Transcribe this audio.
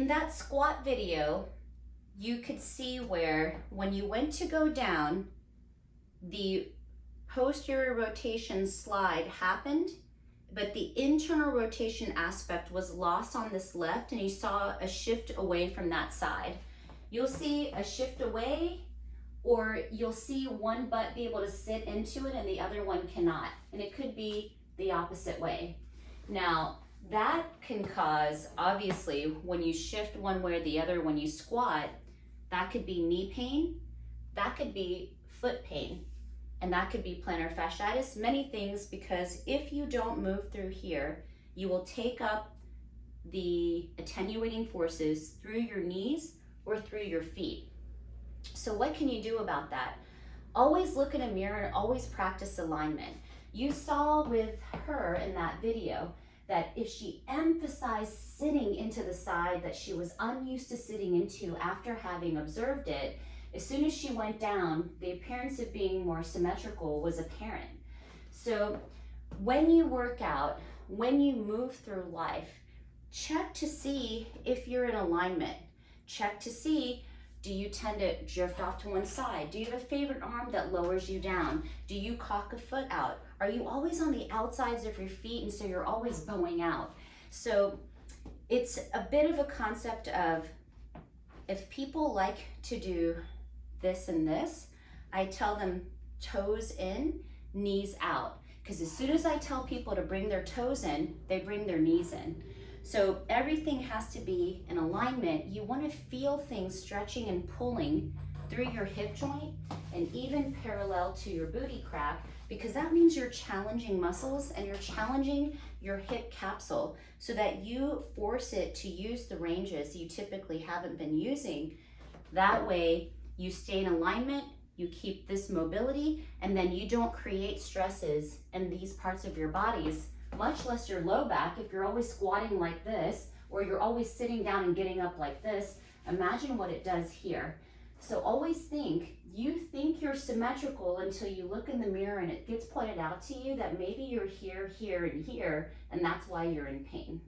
In that squat video, you could see where when you went to go down, the posterior rotation slide happened, but the internal rotation aspect was lost on this left, and you saw a shift away from that side. You'll see a shift away, or you'll see one butt be able to sit into it and the other one cannot. And it could be the opposite way. Now, that can cause, obviously, when you shift one way or the other when you squat, that could be knee pain, that could be foot pain, and that could be plantar fasciitis, many things, because if you don't move through here, you will take up the attenuating forces through your knees or through your feet. So what can you do about that? Always look in a mirror and always practice alignment. You saw with her in that video that if she emphasized sitting into the side that she was unused to sitting into after having observed it, as soon as she went down, the appearance of being more symmetrical was apparent. So when you work out, when you move through life, check to see if you're in alignment. Check to see, do you tend to drift off to one side? Do you have a favorite arm that lowers you down? Do you cock a foot out? Are you always on the outsides of your feet and so you're always bowing out? So it's a bit of a concept of, if people like to do this and this, I tell them toes in, knees out. Because as soon as I tell people to bring their toes in, they bring their knees in. So everything has to be in alignment. You want to feel things stretching and pulling through your hip joint and even parallel to your booty crack, because that means you're challenging muscles and you're challenging your hip capsule so that you force it to use the ranges you typically haven't been using. That way you stay in alignment, you keep this mobility, and then you don't create stresses in these parts of your bodies, much less your low back. If you're always squatting like this, or you're always sitting down and getting up like this, imagine what it does here. So always think, you think you're symmetrical until you look in the mirror and it gets pointed out to you that maybe you're here, here, and here, and that's why you're in pain.